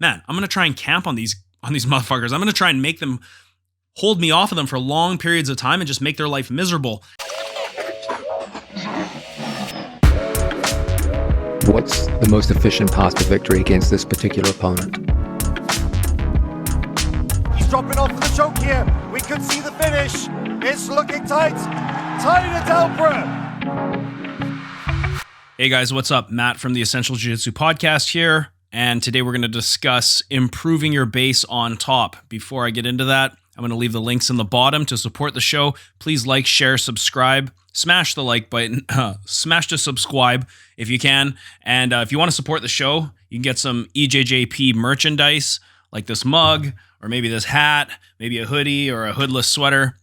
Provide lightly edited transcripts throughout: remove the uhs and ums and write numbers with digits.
man, I'm going to try and camp on these motherfuckers. I'm going to try and make them hold me off of them for long periods of time and just make their life miserable. What's the most efficient path to victory against this particular opponent? He's dropping off for the choke here. We could see the finish. It's looking tight. Tight at Alpra. Hey guys, what's up? Matt from the Essential Jiu Jitsu podcast here. And today we're going to discuss improving your base on top. Before I get into that, I'm going to leave the links in the bottom to support the show. Please like, share, subscribe, smash the like button, smash the subscribe if you can. And if you want to support the show, you can get some EJJP merchandise like this mug or maybe this hat, maybe a hoodie or a hoodless sweater.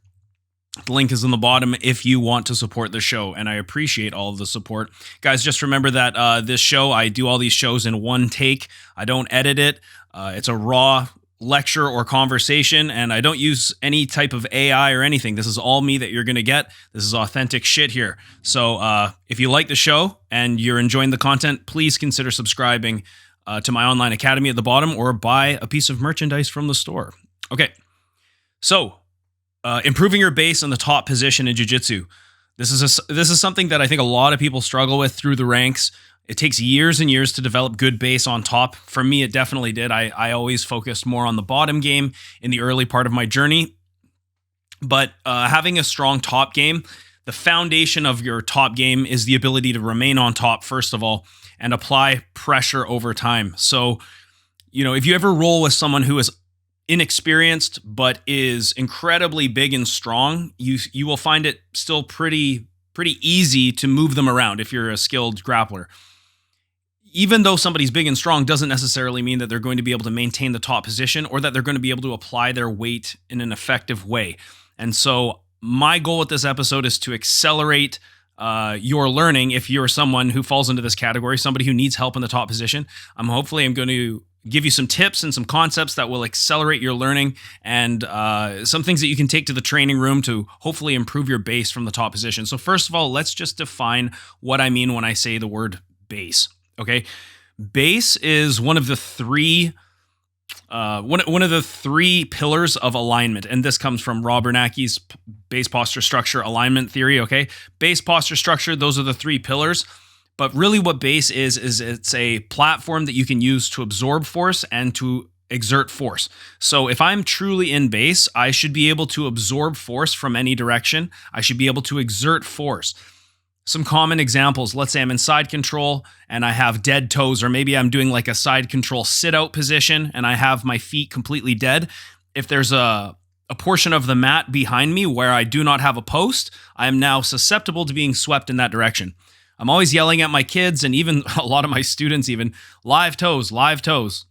The link is in the bottom if you want to support the show, and I appreciate all of the support. Guys, just remember that this show, I do all these shows in one take. I don't edit it. It's a raw lecture or conversation, and I don't use any type of AI or anything. This is all me that you're going to get. This is authentic shit here. So if you like the show and you're enjoying the content, please consider subscribing to my online academy at the bottom or buy a piece of merchandise from the store. Okay, so improving your base on the top position in jiu-jitsu. This is something that I think a lot of people struggle with through the ranks. It takes years and years to develop good base on top. For me, it definitely did. I always focused more on the bottom game in the early part of my journey. But having a strong top game, the foundation of your top game is the ability to remain on top, first of all, and apply pressure over time. So, if you ever roll with someone who is inexperienced but is incredibly big and strong, you will find it still pretty easy to move them around if you're a skilled grappler. Even though somebody's big and strong doesn't necessarily mean that they're going to be able to maintain the top position or that they're going to be able to apply their weight in an effective way. And so my goal with this episode is to accelerate your learning. If you're someone who falls into this category, somebody who needs help in the top position, I'm going to give you some tips and some concepts that will accelerate your learning and some things that you can take to the training room to hopefully improve your base from the top position. So first of all, let's just define what I mean when I say the word base. Okay, base is one of the three pillars of alignment, and this comes from Rob Bernanke's base posture structure alignment theory. Okay, base posture structure; those are the three pillars. But really what base is it's a platform that you can use to absorb force and to exert force. So if I'm truly in base, I should be able to absorb force from any direction. I should be able to exert force. Some common examples, let's say I'm in side control and I have dead toes, or maybe I'm doing like a side control sit-out position and I have my feet completely dead. If there's a portion of the mat behind me where I do not have a post, I am now susceptible to being swept in that direction. I'm always yelling at my kids and even a lot of my students even, live toes, live toes.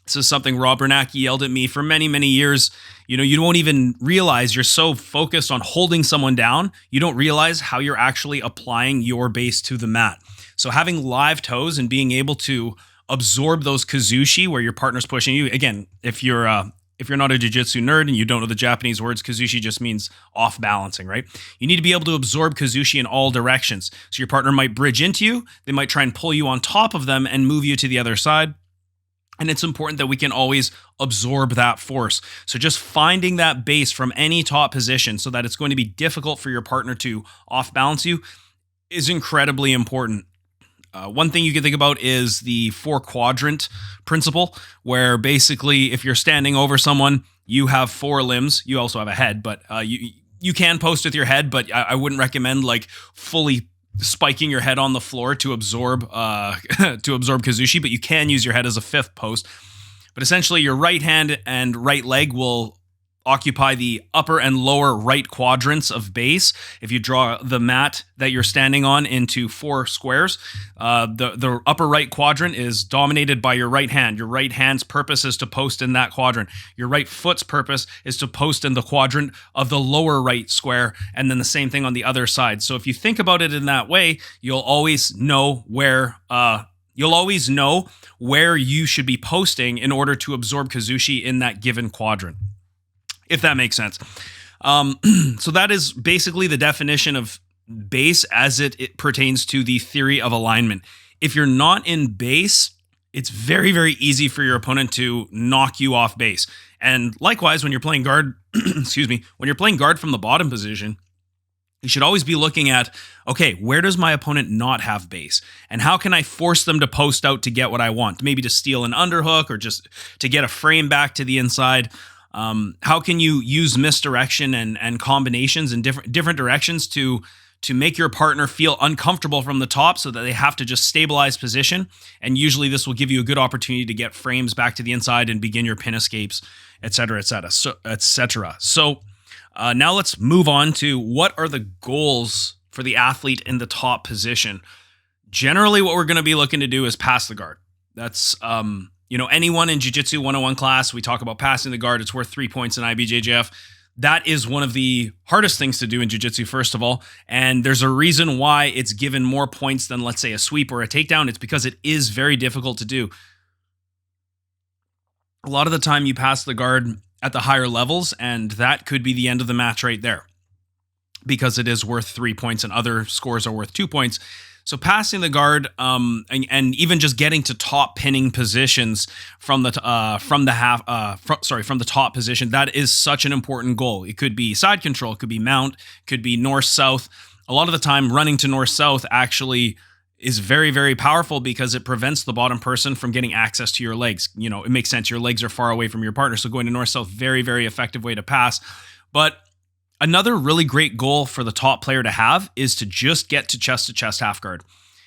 This is something Rob Bernanke yelled at me for many, many years. You don't even realize you're so focused on holding someone down, you don't realize how you're actually applying your base to the mat. So having live toes and being able to absorb those Kuzushi where your partner's pushing you, again, if you're not a jiu-jitsu nerd and you don't know the Japanese words, Kuzushi just means off balancing, right? You need to be able to absorb Kuzushi in all directions. So your partner might bridge into you, they might try and pull you on top of them and move you to the other side. And it's important that we can always absorb that force. So just finding that base from any top position so that it's going to be difficult for your partner to off balance you is incredibly important. One thing you can think about is the 4-quadrant principle, where basically if you're standing over someone, you have 4 limbs. You also have a head, but you can post with your head, but I wouldn't recommend like fully spiking your head on the floor to absorb Kuzushi, but you can use your head as a 5th post. But essentially your right hand and right leg will occupy the upper and lower right quadrants of base. If you draw the mat that you're standing on into 4 squares, the upper right quadrant is dominated by your right hand. Your right hand's purpose is to post in that quadrant. Your right foot's purpose is to post in the quadrant of the lower right square, and then the same thing on the other side. So if you think about it in that way, you'll always know where you should be posting in order to absorb Kuzushi in that given quadrant, if that makes sense. So that is basically the definition of base as it pertains to the theory of alignment. If you're not in base, it's very, very easy for your opponent to knock you off base. And likewise, when you're playing guard, excuse me, when you're playing guard from the bottom position, you should always be looking at, okay, where does my opponent not have base? And how can I force them to post out to get what I want? Maybe to steal an underhook or just to get a frame back to the inside. How can you use misdirection and combinations in different directions to make your partner feel uncomfortable from the top so that they have to just stabilize position? And usually this will give you a good opportunity to get frames back to the inside and begin your pin escapes, etc., etc., etc. So now let's move on to what are the goals for the athlete in the top position. Generally, what we're going to be looking to do is pass the guard. That's, anyone in Jiu Jitsu 101 class, we talk about passing the guard. It's worth 3 points in IBJJF. That is one of the hardest things to do in Jiu Jitsu, first of all. And there's a reason why it's given more points than, let's say, a sweep or a takedown. It's because it is very difficult to do. A lot of the time you pass the guard at the higher levels, and that could be the end of the match right there because it is worth 3 points and other scores are worth 2 points. So passing the guard, and even just getting to top pinning positions from the top position, that is such an important goal. It could be side control, it could be mount, it could be north south. A lot of the time, running to north south actually is very, very powerful because it prevents the bottom person from getting access to your legs. It makes sense. Your legs are far away from your partner, so going to north south, very, very effective way to pass. But another really great goal for the top player to have is to just get to chest half guard.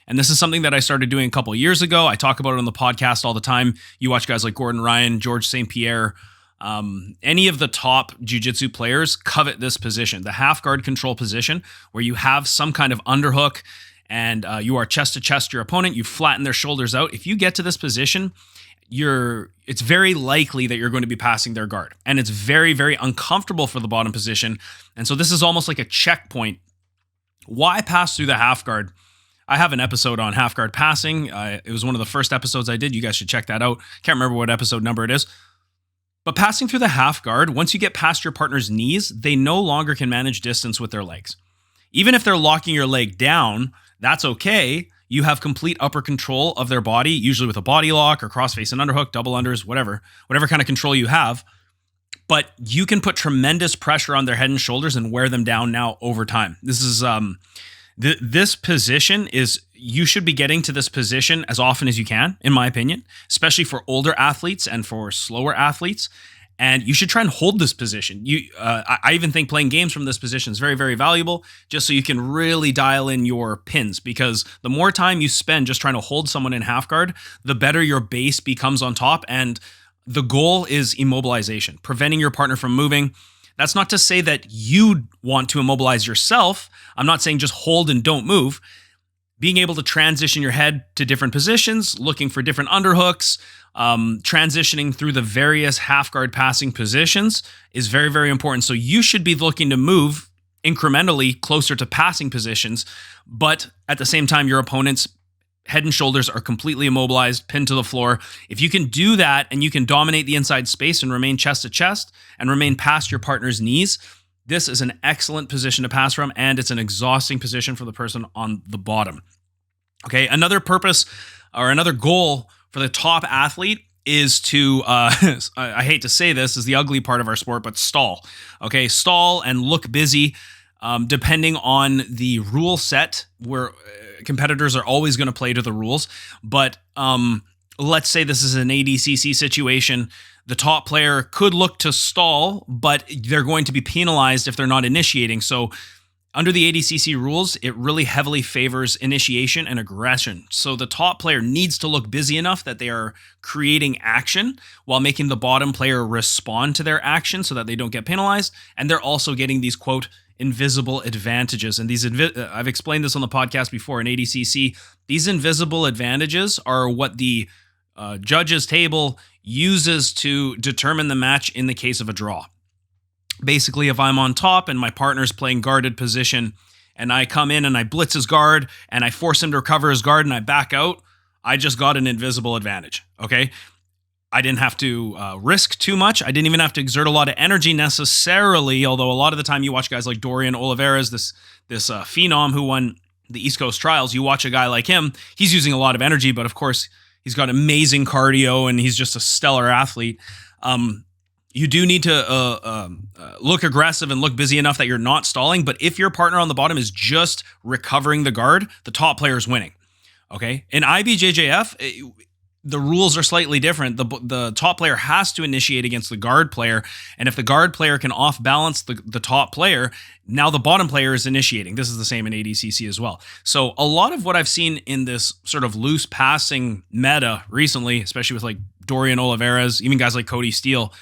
And this is something that I started doing a couple of years ago. I talk about it on the podcast all the time. You watch guys like Gordon Ryan, George St. Pierre, any of the top jiu-jitsu players covet this position, the half guard control position, where you have some kind of underhook and you are chest to chest your opponent. You flatten their shoulders out. If you get to this position, it's very likely that you're going to be passing their guard. And it's very, very uncomfortable for the bottom position. And so this is almost like a checkpoint. Why pass through the half guard? I have an episode on half guard passing. It was one of the first episodes I did. You guys should check that out. Can't remember what episode number it is. But passing through the half guard, once you get past your partner's knees, they no longer can manage distance with their legs. Even if they're locking your leg down, that's okay. You have complete upper control of their body, usually with a body lock or crossface and underhook, double unders, whatever kind of control you have. But you can put tremendous pressure on their head and shoulders and wear them down now over time. This is this position is, you should be getting to this position as often as you can, in my opinion, especially for older athletes and for slower athletes. And you should try and hold this position. I even think playing games from this position is very, very valuable, just so you can really dial in your pins, because the more time you spend just trying to hold someone in half guard, the better your base becomes on top. And the goal is immobilization, preventing your partner from moving. That's not to say that you want to immobilize yourself. I'm not saying just hold and don't move. Being able to transition your head to different positions, looking for different underhooks, transitioning through the various half guard passing positions is very, very important. So you should be looking to move incrementally closer to passing positions, but at the same time, your opponent's head and shoulders are completely immobilized, pinned to the floor. If you can do that and you can dominate the inside space and remain chest to chest and remain past your partner's knees, this is an excellent position to pass from, and it's an exhausting position for the person on the bottom. Okay, another purpose or another goal for the top athlete is to, I hate to say this, is the ugly part of our sport, but stall. Okay, stall and look busy. Depending on the rule set, where competitors are always going to play to the rules. But let's say this is an ADCC situation. The top player could look to stall, but they're going to be penalized if they're not initiating. So under the ADCC rules, it really heavily favors initiation and aggression. So the top player needs to look busy enough that they are creating action while making the bottom player respond to their action so that they don't get penalized. And they're also getting these, quote, invisible advantages. And these, I've explained this on the podcast before in ADCC, these invisible advantages are what the judges table uses to determine the match in the case of a draw. Basically, if I'm on top and my partner's playing guarded position and I come in and I blitz his guard and I force him to recover his guard and I back out, I just got an invisible advantage, okay? I didn't have to risk too much. I didn't even have to exert a lot of energy necessarily, although a lot of the time you watch guys like Dorian Oliveira's, this phenom who won the East Coast Trials, you watch a guy like him, he's using a lot of energy, but of course, He's got amazing cardio, and he's just a stellar athlete. You do need to look aggressive and look busy enough that you're not stalling. But if your partner on the bottom is just recovering the guard, the top player is winning. Okay? In IBJJF, the rules are slightly different. The top player has to initiate against the guard player. And if the guard player can off balance the top player, now the bottom player is initiating. This is the same in ADCC as well. So a lot of what I've seen in this sort of loose passing meta recently, especially with like Dorian Oliveras, even guys like Cody Steele,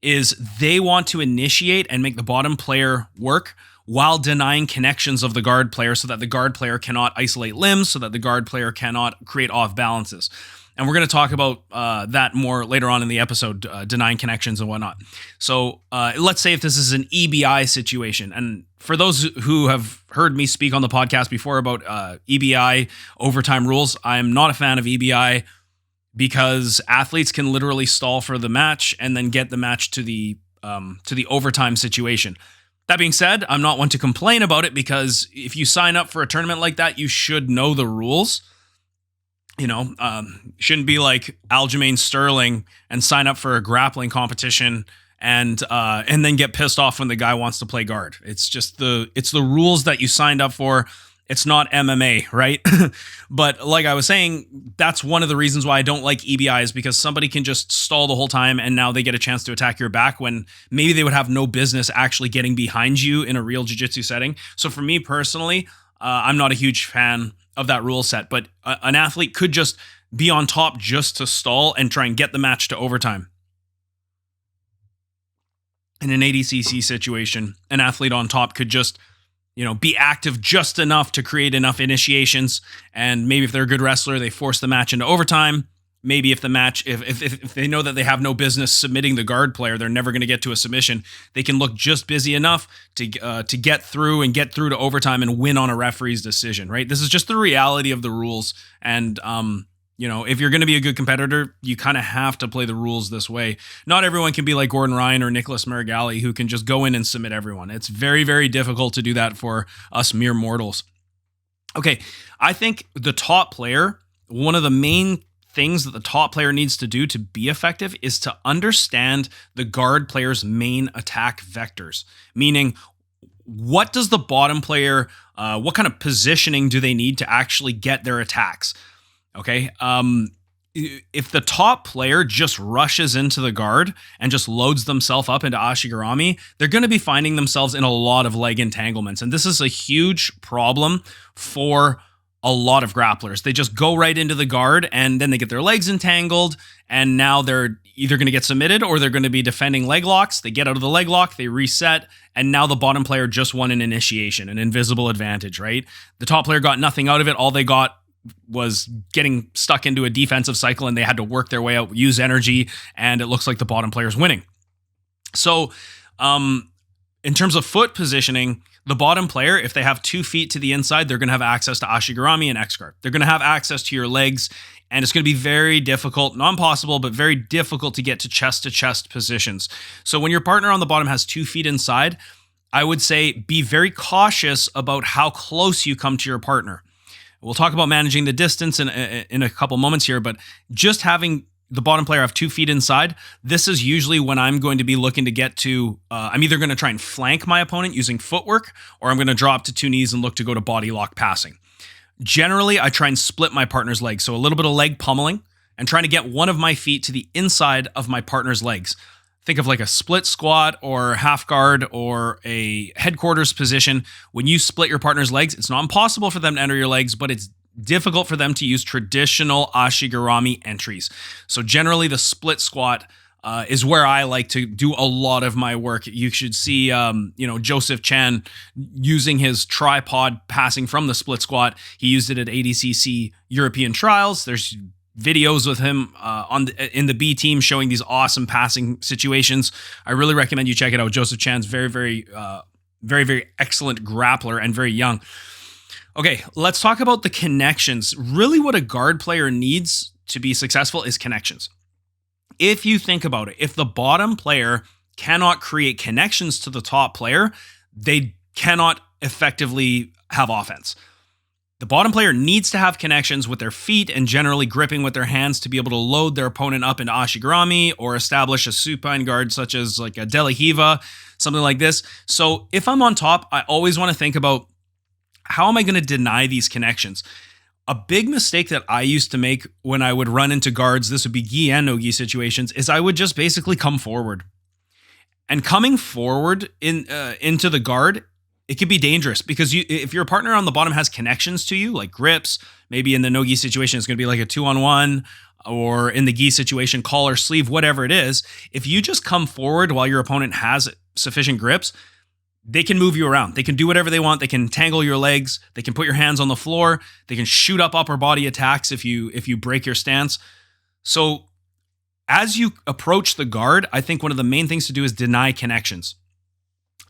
is they want to initiate and make the bottom player work while denying connections of the guard player so that the guard player cannot isolate limbs, so that the guard player cannot create off balances. And we're going to talk about that more later on in the episode, denying connections and whatnot. So let's say if this is an EBI situation. And for those who have heard me speak on the podcast before about EBI overtime rules, I'm not a fan of EBI because athletes can literally stall for the match and then get the match to the overtime situation. That being said, I'm not one to complain about it because if you sign up for a tournament like that, you should know the rules. You know, shouldn't be like Aljamain Sterling and sign up for a grappling competition and then get pissed off when the guy wants to play guard. It's just the rules that you signed up for. It's not MMA, right? But like I was saying, that's one of the reasons why I don't like EBI is because somebody can just stall the whole time and now they get a chance to attack your back when maybe they would have no business actually getting behind you in a real jiu-jitsu setting. So for me personally, I'm not a huge fan of that rule set, but an athlete could just be on top just to stall and try and get the match to overtime. In an ADCC situation, an athlete on top could just, be active just enough to create enough initiations, and maybe if they're a good wrestler, they force the match into overtime. Maybe if the match, if they know that they have no business submitting the guard player, they're never going to get to a submission, they can look just busy enough to get through to overtime and win on a referee's decision, right? This is just the reality of the rules. And, if you're going to be a good competitor, you kind of have to play the rules this way. Not everyone can be like Gordon Ryan or Nicholas Marigali, who can just go in and submit everyone. It's very, very difficult to do that for us mere mortals. Okay, I think the top player, one of the main things that the top player needs to do to be effective is to understand the guard player's main attack vectors. Meaning, what does the bottom player, what kind of positioning do they need to actually get their attacks? Okay. If the top player just rushes into the guard and just loads themselves up into Ashigarami, they're going to be finding themselves in a lot of leg entanglements. And this is a huge problem for a lot of grapplers. They just go right into the guard and then they get their legs entangled, and now they're either going to get submitted or they're going to be defending leg locks. They get out of the leg lock, they reset, and now the bottom player just won an initiation, an invisible advantage, right? The top player got nothing out of it. All they got was getting stuck into a defensive cycle, and they had to work their way out, use energy, and it looks like the bottom player's winning. So, in terms of foot positioning, the bottom player, if they have 2 feet to the inside, they're going to have access to Ashigarami and X-guard. They're going to have access to your legs, and it's going to be very difficult, not impossible, but very difficult to get to chest positions. So when your partner on the bottom has 2 feet inside, I would say be very cautious about how close you come to your partner. We'll talk about managing the distance in a couple moments here, but just having the bottom player have 2 feet inside, this is usually when I'm going to be looking to get to, I'm either going to try and flank my opponent using footwork, or I'm going to drop to 2 knees and look to go to body lock passing. Generally, I try and split my partner's legs, so a little bit of leg pummeling and trying to get one of my feet to the inside of my partner's legs. Think of like a split squat or half guard or a headquarters position. When you split your partner's legs, it's not impossible for them to enter your legs, but it's difficult for them to use traditional Ashigarami entries. So generally the split squat is where I like to do a lot of my work. You should see, Joseph Chan using his tripod passing from the split squat. He used it at ADCC European Trials. There's videos with him in the B team showing these awesome passing situations. I really recommend you check it out. Joseph Chan's very, very, very excellent grappler and very young. Okay, let's talk about the connections. Really what a guard player needs to be successful is connections. If you think about it, if the bottom player cannot create connections to the top player, they cannot effectively have offense. The bottom player needs to have connections with their feet and generally gripping with their hands to be able to load their opponent up into ashigarami or establish a supine guard such as like a delahiva, something like this. So if I'm on top, I always want to think about how am I going to deny these connections? A big mistake that I used to make when I would run into guards, this would be gi and no-gi situations, is I would just basically come forward. And coming forward into the guard, it could be dangerous because if your partner on the bottom has connections to you, like grips, maybe in the no-gi situation, it's going to be like a 2-on-1, or in the gi situation, collar, sleeve, whatever it is. If you just come forward while your opponent has sufficient grips, they can move you around. They can do whatever they want. They can tangle your legs. They can put your hands on the floor. They can shoot up upper body attacks if you break your stance. So as you approach the guard, I think one of the main things to do is deny connections.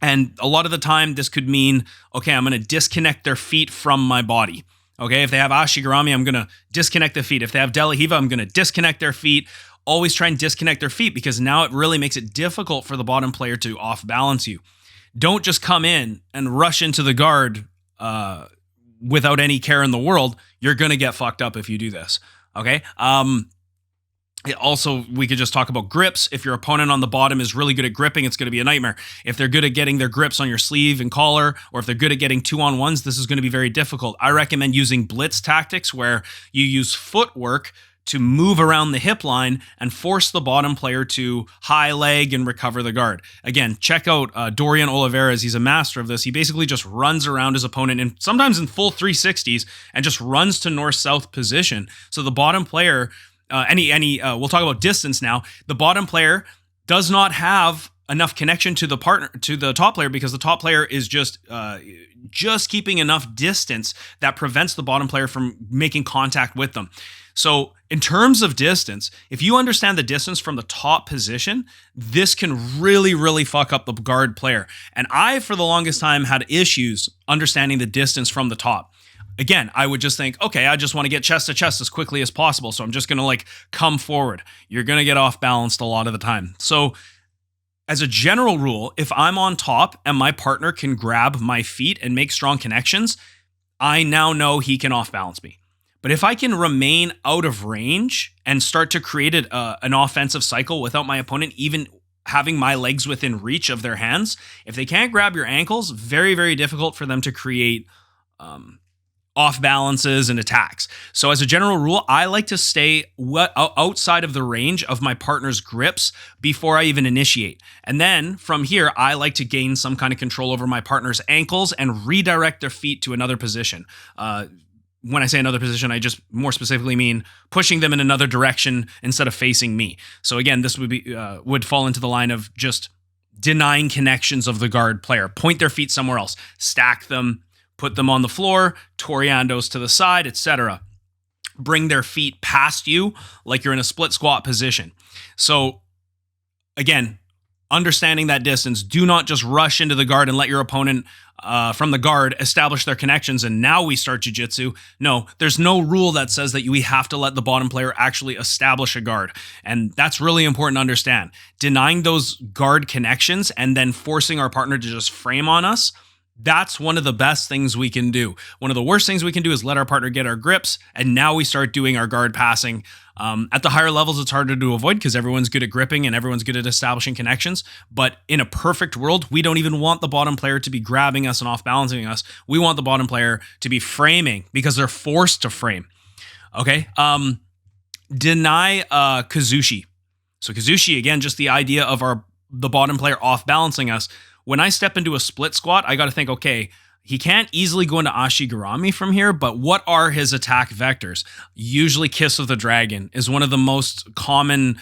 And a lot of the time, this could mean, okay, I'm going to disconnect their feet from my body. Okay, if they have ashigarami, I'm going to disconnect the feet. If they have delahiva, I'm going to disconnect their feet. Always try and disconnect their feet because now it really makes it difficult for the bottom player to off-balance you. Don't just come in and rush into the guard without any care in the world. You're going to get fucked up if you do this. Okay? Also, we could just talk about grips. If your opponent on the bottom is really good at gripping, it's going to be a nightmare. If they're good at getting their grips on your sleeve and collar, or if they're good at getting 2-on-1s, this is going to be very difficult. I recommend using blitz tactics where you use footwork to move around the hip line and force the bottom player to high leg and recover the guard. Again, check out Dorian Oliveras. He's a master of this. He basically just runs around his opponent and sometimes in full 360s and just runs to north-south position. So the bottom player... we'll talk about distance now. The bottom player does not have enough connection to the top player because the top player is just keeping enough distance that prevents the bottom player from making contact with them. So in terms of distance, if you understand the distance from the top position, this can really, really fuck up the guard player. And I, for the longest time, had issues understanding the distance from the top. Again, I would just think, okay, I just want to get chest to chest as quickly as possible. So I'm just going to come forward. You're going to get off balanced a lot of the time. So as a general rule, if I'm on top and my partner can grab my feet and make strong connections, I now know he can off balance me. But if I can remain out of range and start to create an offensive cycle without my opponent even having my legs within reach of their hands, if they can't grab your ankles, very, very difficult for them to create off balances and attacks. So as a general rule, I like to stay outside of the range of my partner's grips before I even initiate. And then from here, I like to gain some kind of control over my partner's ankles and redirect their feet to another position. When I say another position, I just more specifically mean pushing them in another direction instead of facing me. So again, this would fall into the line of just denying connections of the guard player. Point their feet somewhere else, stack them, put them on the floor, toriandos to the side, etc. Bring their feet past you like you're in a split squat position. So again, understanding that distance, do not just rush into the guard and let your opponent from the guard establish their connections and now we start jiu-jitsu. No, there's no rule that says that we have to let the bottom player actually establish a guard. And that's really important to understand. Denying those guard connections and then forcing our partner to just frame on us, that's one of the best things we can do. One of the worst things we can do is let our partner get our grips, and now we start doing our guard passing. At the higher levels, it's harder to avoid because everyone's good at gripping and everyone's good at establishing connections. But in a perfect world, we don't even want the bottom player to be grabbing us and off-balancing us. We want the bottom player to be framing because they're forced to frame. Okay? Deny Kuzushi. So Kuzushi, again, just the idea of the bottom player off-balancing us. When I step into a split squat, I got to think, okay, he can't easily go into ashigarami from here, but what are his attack vectors? Usually Kiss of the Dragon is one of the most common,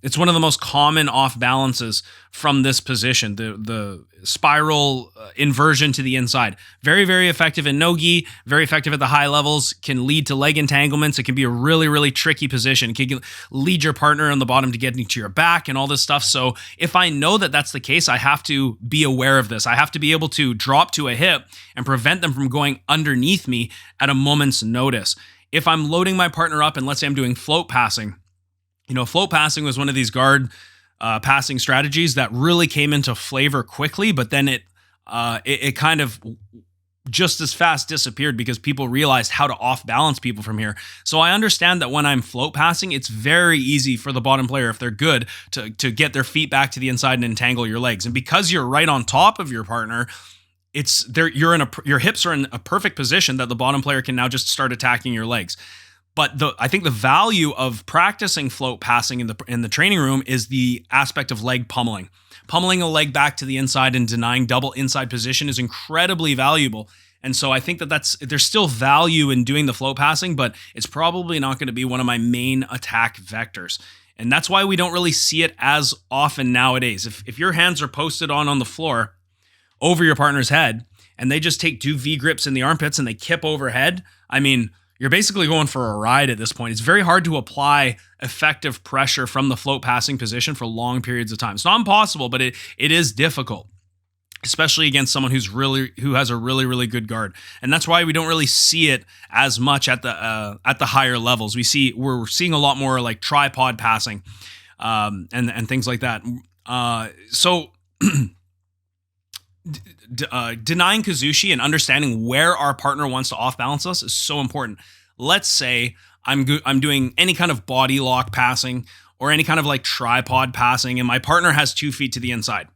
it's one of the most common off balances from this position, the spiral inversion to the inside. Very, very effective in no-gi, very effective at the high levels, can lead to leg entanglements. It can be a really, really tricky position. It can lead your partner on the bottom to getting to your back and all this stuff. So if I know that that's the case, I have to be aware of this. I have to be able to drop to a hip and prevent them from going underneath me at a moment's notice. If I'm loading my partner up and let's say I'm doing float passing, float passing was one of these guard passing strategies that really came into flavor quickly, but then it kind of just as fast disappeared because people realized how to off balance people from here. So I understand that when I'm float passing, it's very easy for the bottom player, if they're good, to get their feet back to the inside and entangle your legs. And because you're right on top of your partner, it's there. Your hips are in a perfect position that the bottom player can now just start attacking your legs. But I think the value of practicing float passing in the training room is the aspect of leg pummeling. Pummeling a leg back to the inside and denying double inside position is incredibly valuable. And so I think that there's still value in doing the float passing, but it's probably not going to be one of my main attack vectors. And that's why we don't really see it as often nowadays. If your hands are posted on the floor over your partner's head and they just take 2 V grips in the armpits and they kip overhead, I mean, you're basically going for a ride at this point. It's very hard to apply effective pressure from the float passing position for long periods of time. It's not impossible, but it is difficult, especially against someone who has a really good guard. And that's why we don't really see it as much at the higher levels. We're seeing a lot more like tripod passing and things like that. Denying Kuzushi and understanding where our partner wants to off balance us is so important. Let's say I'm doing any kind of body lock passing or any kind of like tripod passing, and my partner has 2 feet to the inside.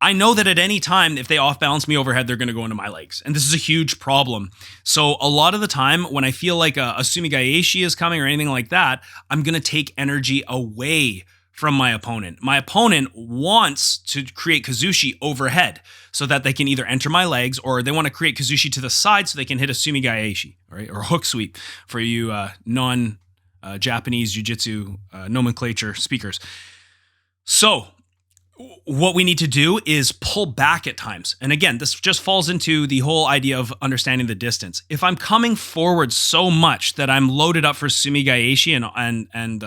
I know that at any time, if they off balance me overhead, they're going to go into my legs. And this is a huge problem. So a lot of the time when I feel like a sumigaeshi is coming or anything like that, I'm going to take energy away from my opponent. My opponent wants to create Kuzushi overhead so that they can either enter my legs, or they want to create Kuzushi to the side so they can hit a sumigaeshi, right? Or hook sweep for you non-Japanese Jiu Jitsu nomenclature speakers. So what we need to do is pull back at times. And again, this just falls into the whole idea of understanding the distance. If I'm coming forward so much that I'm loaded up for sumigaeshi and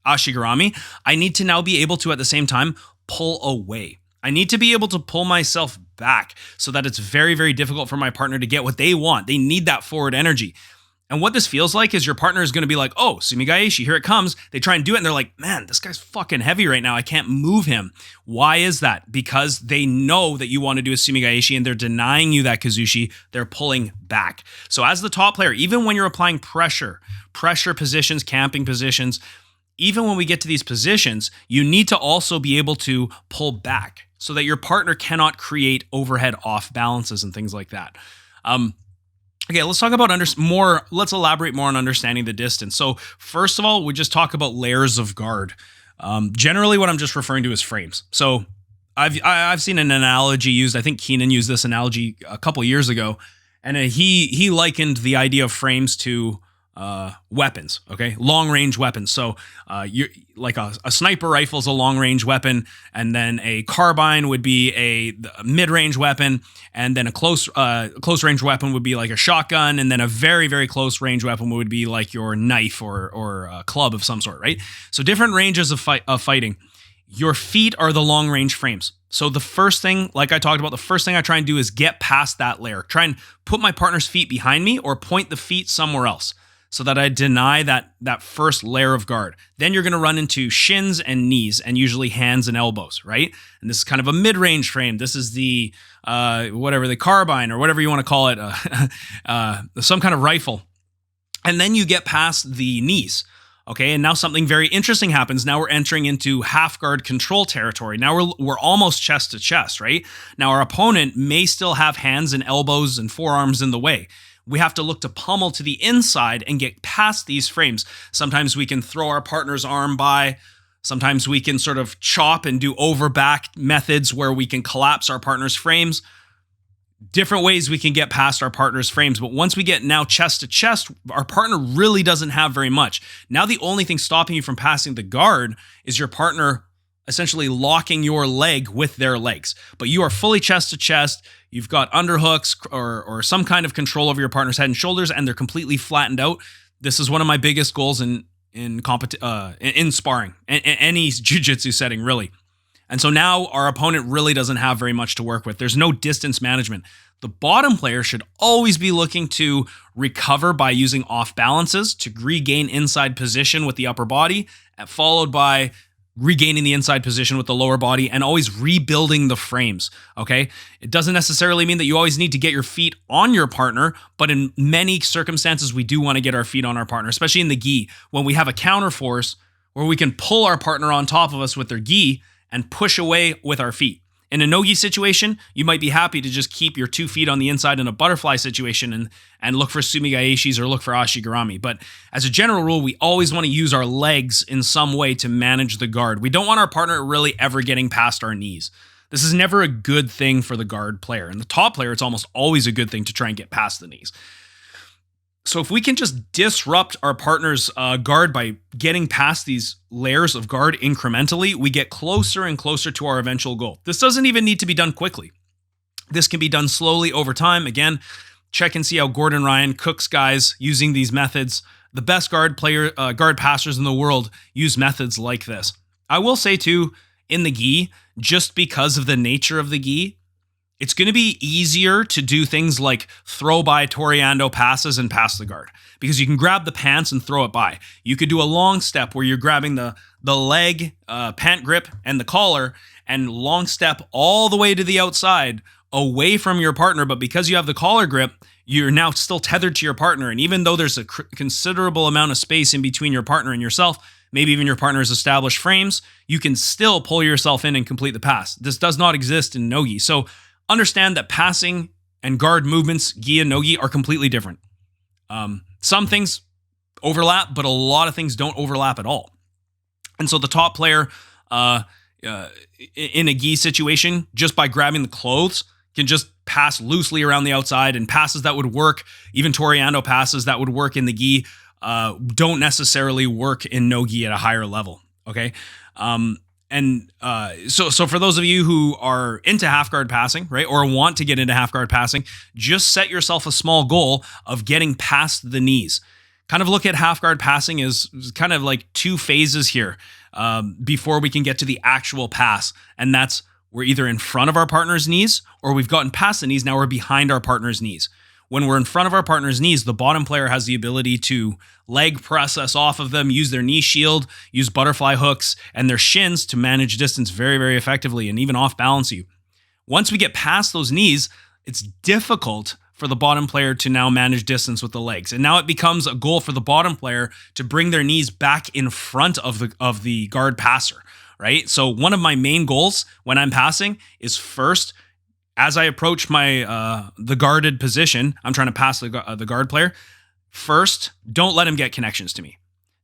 ashigarami, I need to now be able to, at the same time, pull away. I need to be able to pull myself back so that it's very, very difficult for my partner to get what they want. They need that forward energy. And what this feels like is your partner is going to be like, oh, sumigaeshi, here it comes. They try and do it and they're like, man, this guy's fucking heavy right now. I can't move him. Why is that? Because they know that you want to do a sumigaeshi and they're denying you that Kuzushi. They're pulling back. So as the top player, even when you're applying pressure positions, camping positions, even when we get to these positions, you need to also be able to pull back so that your partner cannot create overhead off balances and things like that. Okay, let's talk about let's elaborate more on understanding the distance. So first of all, we just talk about layers of guard. Generally, what I'm just referring to is frames. So I've seen an analogy used. I think Keenan used this analogy a couple years ago, and he likened the idea of frames to weapons, okay? Long-range weapons. So you like a sniper rifle is a long-range weapon, and then a carbine would be a mid-range weapon, and then a close-range weapon would be like a shotgun, and then a very, very close-range weapon would be like your knife or a club of some sort, right? So different ranges of fighting. Your feet are the long-range frames. So the first thing, like I talked about, the first thing I try and do is get past that layer. Try and put my partner's feet behind me or point the feet somewhere else, so that I deny that first layer of guard. Then you're going to run into shins and knees, and usually hands and elbows, right? And this is kind of a mid-range frame. This is the the carbine or whatever you want to call it, some kind of rifle. And then you get past the knees, okay? And now something very interesting happens. Now we're entering into half guard control territory. Now we're almost chest to chest, right? Now our opponent may still have hands and elbows and forearms in the way. We have to look to pummel to the inside and get past these frames. Sometimes we can throw our partner's arm by. Sometimes we can sort of chop and do over-back methods where we can collapse our partner's frames. Different ways we can get past our partner's frames. But once we get now chest to chest, our partner really doesn't have very much. Now the only thing stopping you from passing the guard is your partner essentially locking your leg with their legs. But you are fully chest to chest. You've got underhooks or some kind of control over your partner's head and shoulders, and they're completely flattened out. This is one of my biggest goals in sparring, in any jiu-jitsu setting, really. And so now our opponent really doesn't have very much to work with. There's no distance management. The bottom player should always be looking to recover by using off balances to regain inside position with the upper body, followed by regaining the inside position with the lower body and always rebuilding the frames, okay? It doesn't necessarily mean that you always need to get your feet on your partner, but in many circumstances, we do want to get our feet on our partner, especially in the gi, when we have a counter force where we can pull our partner on top of us with their gi and push away with our feet. In a no-gi situation, you might be happy to just keep your 2 feet on the inside in a butterfly situation and look for sumigaeshis or look for ashigarami. But as a general rule, we always want to use our legs in some way to manage the guard. We don't want our partner really ever getting past our knees. This is never a good thing for the guard player. And the top player, it's almost always a good thing to try and get past the knees. So if we can just disrupt our partner's guard by getting past these layers of guard incrementally, we get closer and closer to our eventual goal. This doesn't even need to be done quickly. This can be done slowly over time. Again, check and see how Gordon Ryan cooks guys using these methods. The best guard passers in the world use methods like this. I will say too, in the gi, just because of the nature of the gi, it's going to be easier to do things like throw by Toreando passes and pass the guard because you can grab the pants and throw it by. You could do a long step where you're grabbing the leg, pant grip, and the collar and long step all the way to the outside away from your partner. But because you have the collar grip, you're now still tethered to your partner. And even though there's a considerable amount of space in between your partner and yourself, maybe even your partner's established frames, you can still pull yourself in and complete the pass. This does not exist in no-gi. So understand that passing and guard movements, gi and no-gi, are completely different. Some things overlap, but a lot of things don't overlap at all. And so the top player in a gi situation, just by grabbing the clothes, can just pass loosely around the outside, and passes that would work, even Toreando passes that would work in the gi, don't necessarily work in no-gi at a higher level, okay? So for those of you who are into half guard passing, right, or want to get into half guard passing, just set yourself a small goal of getting past the knees. Kind of look at half guard passing as kind of like 2 phases here before we can get to the actual pass. And that's, we're either in front of our partner's knees or we've gotten past the knees. Now we're behind our partner's knees. When we're in front of our partner's knees, the bottom player has the ability to leg press us off of them, use their knee shield, use butterfly hooks, and their shins to manage distance very, very effectively and even off balance you. Once we get past those knees, it's difficult for the bottom player to now manage distance with the legs. And now it becomes a goal for the bottom player to bring their knees back in front of the guard passer, right? So one of my main goals when I'm passing is first, as I approach my the guarded position, I'm trying to pass the guard player. First, don't let him get connections to me.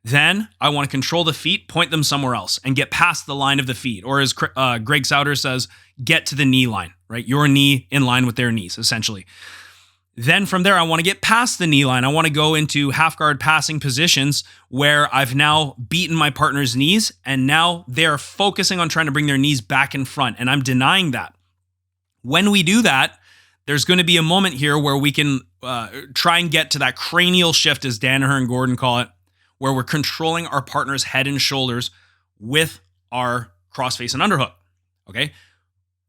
Then I want to control the feet, point them somewhere else, and get past the line of the feet. Or as Greg Sauter says, get to the knee line, right? Your knee in line with their knees, essentially. Then from there, I want to get past the knee line. I want to go into half guard passing positions where I've now beaten my partner's knees, and now they're focusing on trying to bring their knees back in front, and I'm denying that. When we do that, there's going to be a moment here where we can try and get to that cranial shift, as Danaher and Gordon call it, where we're controlling our partner's head and shoulders with our crossface and underhook, okay?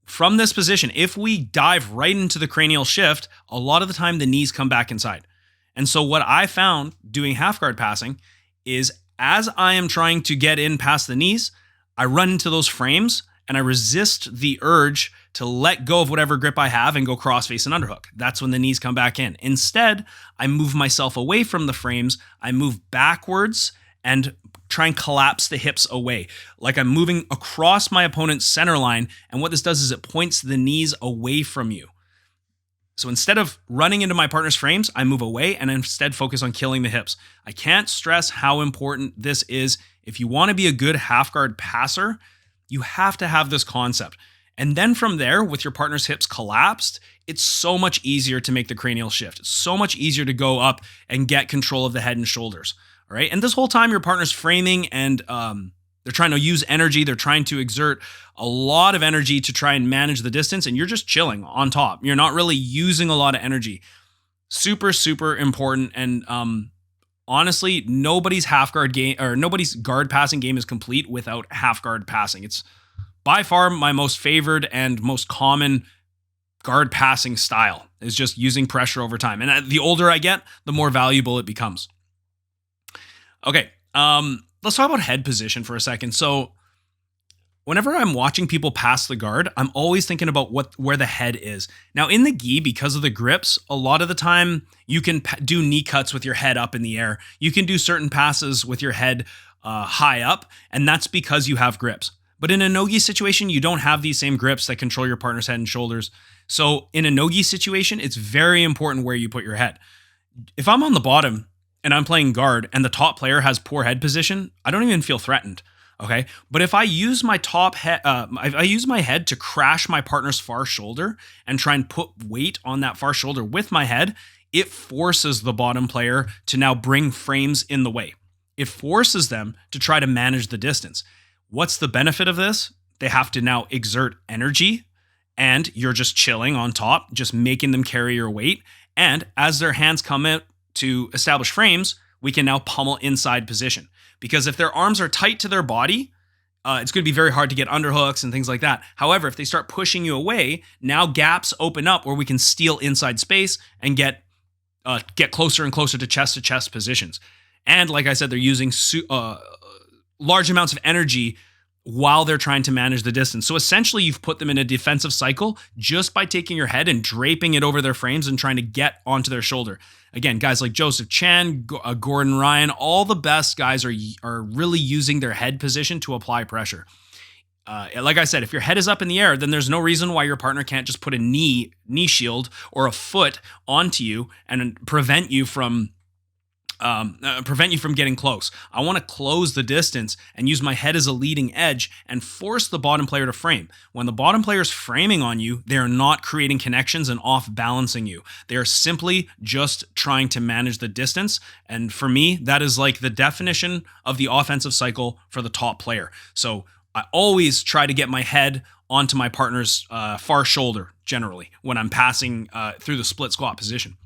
From this position, if we dive right into the cranial shift, a lot of the time the knees come back inside. And so what I found doing half guard passing is as I am trying to get in past the knees, I run into those frames and I resist the urge to let go of whatever grip I have and go crossface and underhook. That's when the knees come back in. Instead, I move myself away from the frames. I move backwards and try and collapse the hips away. Like I'm moving across my opponent's center line. And what this does is it points the knees away from you. So instead of running into my partner's frames, I move away and instead focus on killing the hips. I can't stress how important this is. If you want to be a good half guard passer, you have to have this concept. And then from there, with your partner's hips collapsed, it's so much easier to make the cranial shift. It's so much easier to go up and get control of the head and shoulders. All right. And this whole time your partner's framing and they're trying to use energy. They're trying to exert a lot of energy to try and manage the distance. And you're just chilling on top. You're not really using a lot of energy. Super, super important. And honestly, nobody's half guard game or nobody's guard passing game is complete without half guard passing. It's by far my most favored and most common guard passing style is just using pressure over time. And the older I get, the more valuable it becomes. Okay, let's talk about head position for a second. So whenever I'm watching people pass the guard, I'm always thinking about where the head is. Now in the gi, because of the grips, a lot of the time you can do knee cuts with your head up in the air. You can do certain passes with your head high up, and that's because you have grips. But in a no-gi situation, you don't have these same grips that control your partner's head and shoulders. So in a no-gi situation, it's very important where you put your head. If I'm on the bottom and I'm playing guard and the top player has poor head position, I don't even feel threatened. Okay. But if I use my I use my head to crash my partner's far shoulder and try and put weight on that far shoulder with my head, it forces the bottom player to now bring frames in the way. It forces them to try to manage the distance. What's the benefit of this? They have to now exert energy, and you're just chilling on top, just making them carry your weight. And as their hands come in to establish frames, we can now pummel inside position. Because if their arms are tight to their body, it's going to be very hard to get underhooks and things like that. However, if they start pushing you away, now gaps open up where we can steal inside space and get closer and closer to chest positions. And like I said, they're using large amounts of energy while they're trying to manage the distance. So essentially, you've put them in a defensive cycle just by taking your head and draping it over their frames and trying to get onto their shoulder. Again, guys like Joseph Chan, Gordon Ryan, all the best guys are really using their head position to apply pressure. Like I said, if your head is up in the air, then there's no reason why your partner can't just put a knee shield or a foot onto you and prevent you from getting close. I want to close the distance and use my head as a leading edge and force the bottom player to frame. When the bottom player is framing on you, they are not creating connections and off balancing you. They are simply just trying to manage the distance. And for me, that is like the definition of the offensive cycle for the top player. So I always try to get my head onto my partner's far shoulder generally when I'm passing through the split squat position.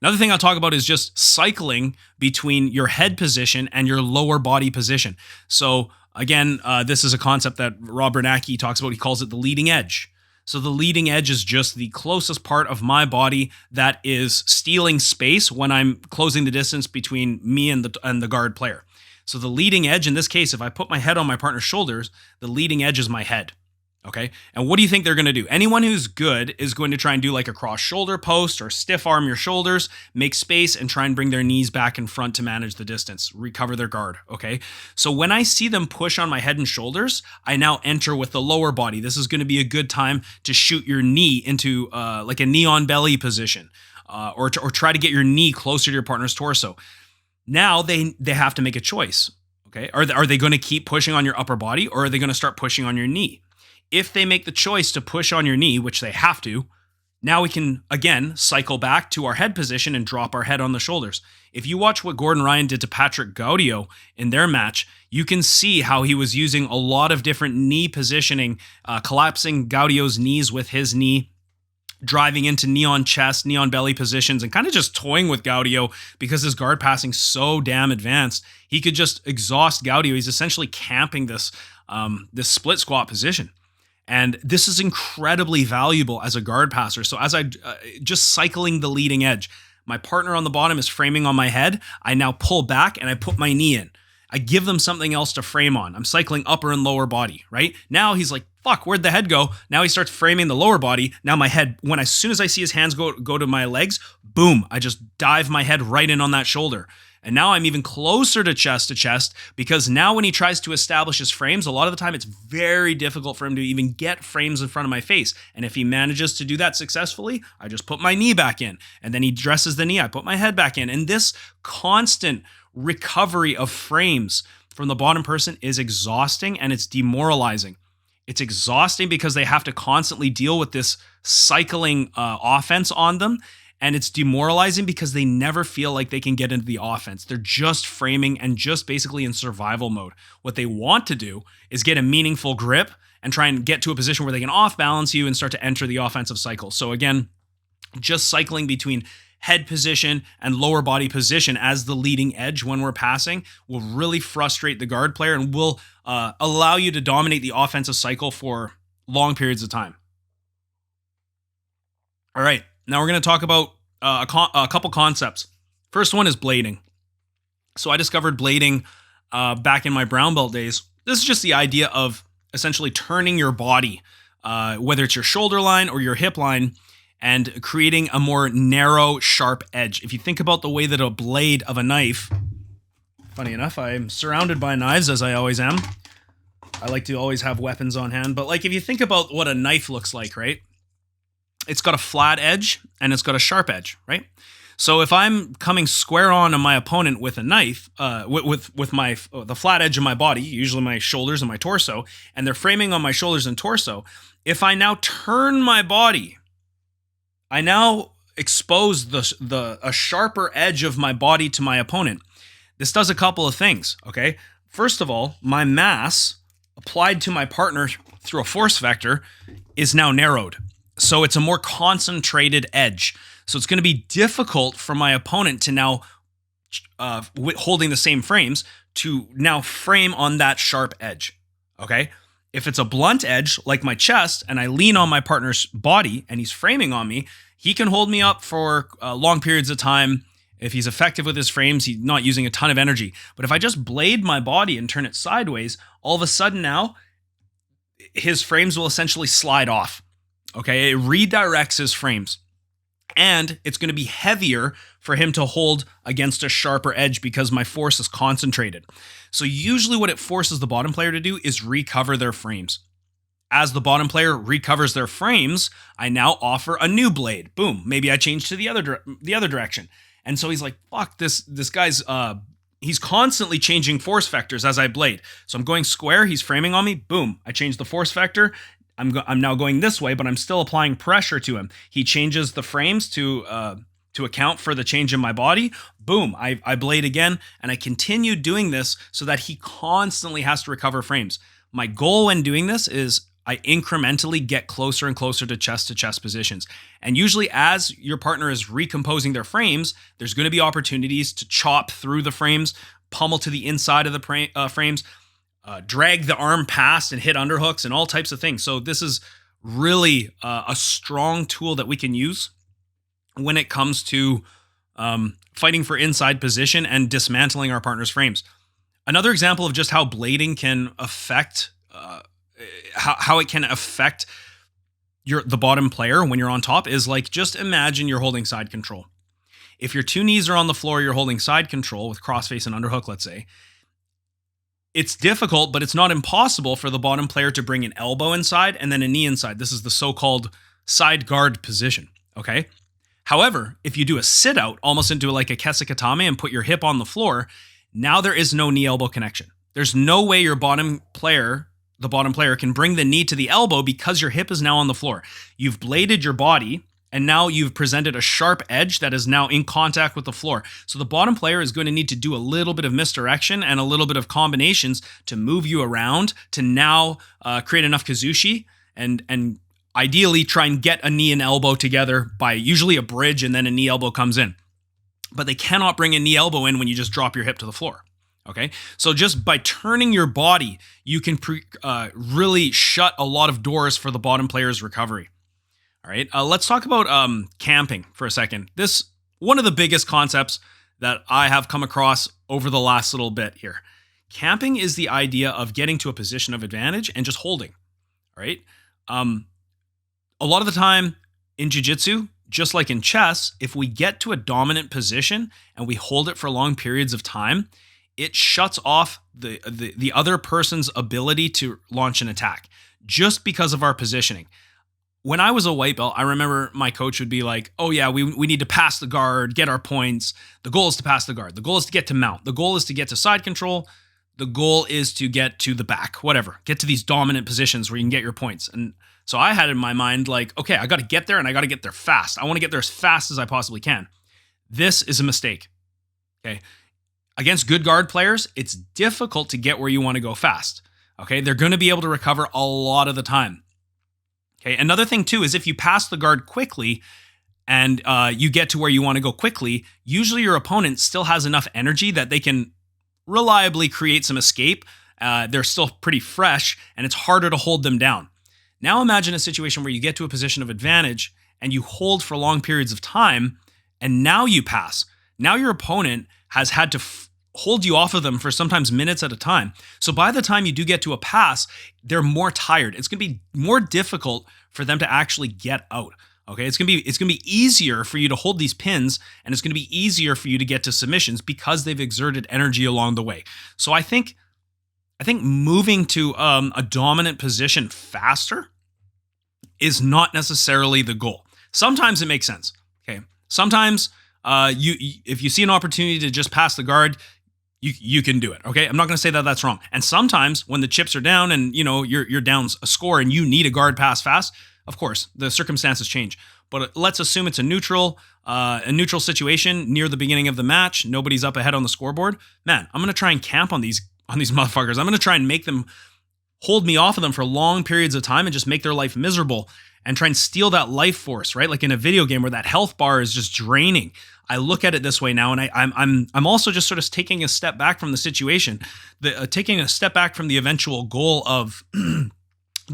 Another thing I'll talk about is just cycling between your head position and your lower body position. So again, this is a concept that Rob Bernanke talks about. He calls it the leading edge. So the leading edge is just the closest part of my body that is stealing space when I'm closing the distance between me and the guard player. So the leading edge, in this case, if I put my head on my partner's shoulders, the leading edge is my head. Okay. And what do you think they're going to do? Anyone who's good is going to try and do like a cross shoulder post or stiff arm your shoulders, make space and try and bring their knees back in front to manage the distance, recover their guard. Okay. So when I see them push on my head and shoulders, I now enter with the lower body. This is going to be a good time to shoot your knee into like a knee on belly position or try to get your knee closer to your partner's torso. Now they have to make a choice. Okay. Are they going to keep pushing on your upper body or are they going to start pushing on your knee? If they make the choice to push on your knee, which they have to, now we can, again, cycle back to our head position and drop our head on the shoulders. If you watch what Gordon Ryan did to Patrick Gaudio in their match, you can see how he was using a lot of different knee positioning, collapsing Gaudio's knees with his knee, driving into knee on chest, knee on belly positions, and kind of just toying with Gaudio because his guard passing so damn advanced. He could just exhaust Gaudio. He's essentially camping this split squat position. And this is incredibly valuable as a guard passer. So as I just cycling the leading edge, my partner on the bottom is framing on my head. I now pull back and I put my knee in. I give them something else to frame on. I'm cycling upper and lower body, right? Now he's like, fuck, where'd the head go? Now he starts framing the lower body. Now my head, as soon as I see his hands go to my legs, boom, I just dive my head right in on that shoulder. And now I'm even closer to chest because now when he tries to establish his frames, a lot of the time it's very difficult for him to even get frames in front of my face. And if he manages to do that successfully, I just put my knee back in. And then he dresses the knee, I put my head back in. And this constant recovery of frames from the bottom person is exhausting and it's demoralizing. It's exhausting because they have to constantly deal with this cycling offense on them. And it's demoralizing because they never feel like they can get into the offense. They're just framing and just basically in survival mode. What they want to do is get a meaningful grip and try and get to a position where they can off balance you and start to enter the offensive cycle. So again, just cycling between head position and lower body position as the leading edge when we're passing will really frustrate the guard player and will allow you to dominate the offensive cycle for long periods of time. All right. Now we're going to talk about a couple concepts. First one is blading. So I discovered blading back in my brown belt days. This is just the idea of essentially turning your body, whether it's your shoulder line or your hip line, and creating a more narrow, sharp edge. If you think about the way that a blade of a knife, funny enough, I'm surrounded by knives, as I always am. I like to always have weapons on hand. But like, if you think about what a knife looks like, right? It's got a flat edge and it's got a sharp edge, right? So if I'm coming square on my opponent with a knife, with the flat edge of my body, usually my shoulders and my torso, and they're framing on my shoulders and torso, if I now turn my body, I now expose a sharper edge of my body to my opponent. This does a couple of things, okay? First of all, my mass applied to my partner through a force vector is now narrowed. So it's a more concentrated edge. So it's going to be difficult for my opponent to now, holding the same frames, to now frame on that sharp edge, okay? If it's a blunt edge, like my chest, and I lean on my partner's body and he's framing on me, he can hold me up for long periods of time. If he's effective with his frames, he's not using a ton of energy. But if I just blade my body and turn it sideways, all of a sudden now, his frames will essentially slide off, okay? It redirects his frames. And it's going to be heavier for him to hold against a sharper edge because my force is concentrated. So usually what it forces the bottom player to do is recover their frames. As the bottom player recovers their frames, I now offer a new blade. Boom. Maybe I change to the other direction. And so he's like, fuck, this guy's, he's constantly changing force vectors as I blade. So I'm going square, he's framing on me. Boom. I change the force vector. I'm now going this way, but I'm still applying pressure to him. He changes the frames to account for the change in my body. Boom, I blade again, and I continue doing this so that he constantly has to recover frames. My goal when doing this is I incrementally get closer and closer to chest positions. And usually as your partner is recomposing their frames, there's going to be opportunities to chop through the frames, pummel to the inside of the frames, drag the arm past and hit underhooks and all types of things. So this is really a strong tool that we can use when it comes to fighting for inside position and dismantling our partner's frames. Another example of just how blading can affect, how it can affect the bottom player when you're on top is like, just imagine you're holding side control. If your two knees are on the floor, you're holding side control with crossface and underhook, let's say. It's difficult, but it's not impossible for the bottom player to bring an elbow inside and then a knee inside. This is the so-called side guard position, okay? However, if you do a sit out, almost into like a kesekatame, and put your hip on the floor, now there is no knee-elbow connection. There's no way the bottom player can bring the knee to the elbow because your hip is now on the floor. You've bladed your body, and now you've presented a sharp edge that is now in contact with the floor. So the bottom player is going to need to do a little bit of misdirection and a little bit of combinations to move you around to now create enough Kuzushi and ideally try and get a knee and elbow together by usually a bridge, and then a knee elbow comes in. But they cannot bring a knee elbow in when you just drop your hip to the floor. Okay, so just by turning your body, you can really shut a lot of doors for the bottom player's recovery. All right, let's talk about camping for a second. This one of the biggest concepts that I have come across over the last little bit here. Camping is the idea of getting to a position of advantage and just holding. All right, a lot of the time in Jiu Jitsu, just like in chess, if we get to a dominant position and we hold it for long periods of time, it shuts off the other person's ability to launch an attack just because of our positioning. When I was a white belt, I remember my coach would be like, oh yeah, we need to pass the guard, get our points. The goal is to pass the guard. The goal is to get to mount. The goal is to get to side control. The goal is to get to the back, whatever. Get to these dominant positions where you can get your points. And so I had in my mind like, okay, I got to get there and I got to get there fast. I want to get there as fast as I possibly can. This is a mistake, okay? Against good guard players, it's difficult to get where you want to go fast, okay? They're going to be able to recover a lot of the time. Okay, another thing too is if you pass the guard quickly and you get to where you want to go quickly, usually your opponent still has enough energy that they can reliably create some escape. They're still pretty fresh and it's harder to hold them down. Now imagine a situation where you get to a position of advantage and you hold for long periods of time and now you pass. Now your opponent has had to hold you off of them for sometimes minutes at a time. So by the time you do get to a pass, they're more tired. It's going to be more difficult for them to actually get out. Okay, it's gonna be easier for you to hold these pins, and it's gonna be easier for you to get to submissions because they've exerted energy along the way. So I think moving to a dominant position faster is not necessarily the goal. Sometimes it makes sense. Okay, sometimes if you see an opportunity to just pass the guard, you can do it. Okay, I'm not going to say that that's wrong. And sometimes when the chips are down and you're down a score and you need a guard pass fast, of course the circumstances change. But let's assume it's a neutral situation near the beginning of the match. Nobody's up ahead on the scoreboard. Man, I'm going to try and camp on these motherfuckers. I'm going to try and make them hold me off of them for long periods of time and just make their life miserable and try and steal that life force, right? Like in a video game where that health bar is just draining. I look at it this way now, and I'm also just sort of taking a step back from the situation, taking a step back from the eventual goal of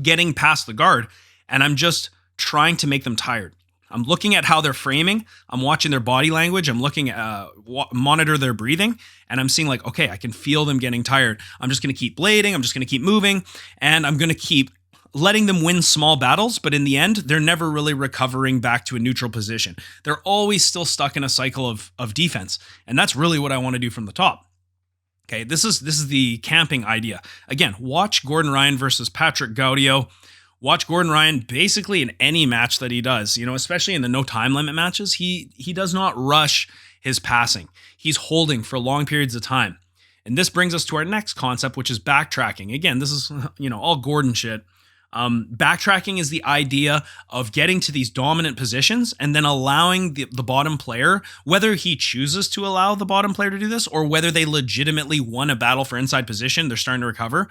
getting past the guard, and I'm just trying to make them tired. I'm looking at how they're framing. I'm watching their body language. I'm looking at monitor their breathing, and I'm seeing like, okay, I can feel them getting tired. I'm just going to keep blading. I'm just going to keep moving, and I'm going to keep letting them win small battles, but in the end, they're never really recovering back to a neutral position. They're always still stuck in a cycle of defense, and that's really what I want to do from the top. Okay, this is the camping idea. Again, watch Gordon Ryan versus Patrick Gaudio. Watch Gordon Ryan basically in any match that he does, especially in the no time limit matches. He does not rush his passing. He's holding for long periods of time. And this brings us to our next concept, which is backtracking. Again, this is, all Gordon shit. Backtracking is the idea of getting to these dominant positions and then allowing the bottom player, whether he chooses to allow the bottom player to do this or whether they legitimately won a battle for inside position, they're starting to recover.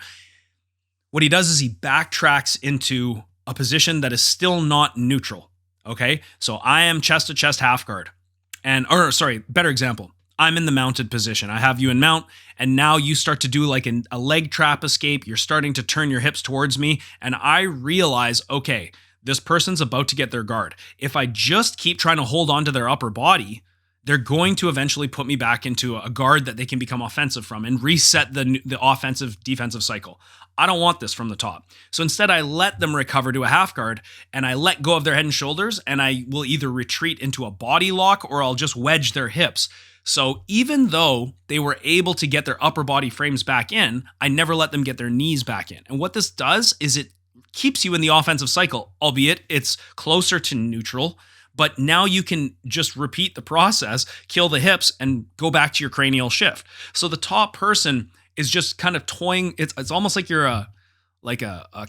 What he does is he backtracks into a position that is still not neutral. Okay, so I am chest to chest half guard, better example. I'm in the mounted position. I have you in mount, and now you start to do like a leg trap escape. You're starting to turn your hips towards me, and I realize, okay, this person's about to get their guard. If I just keep trying to hold on to their upper body, they're going to eventually put me back into a guard that they can become offensive from and reset the offensive defensive cycle. I don't want this from the top. So instead, I let them recover to a half guard and I let go of their head and shoulders, and I will either retreat into a body lock or I'll just wedge their hips. So even though they were able to get their upper body frames back in, I never let them get their knees back in. And what this does is it keeps you in the offensive cycle, albeit it's closer to neutral, but now you can just repeat the process, kill the hips, and go back to your cranial shift. So the top person is just kind of toying. It's almost like you're a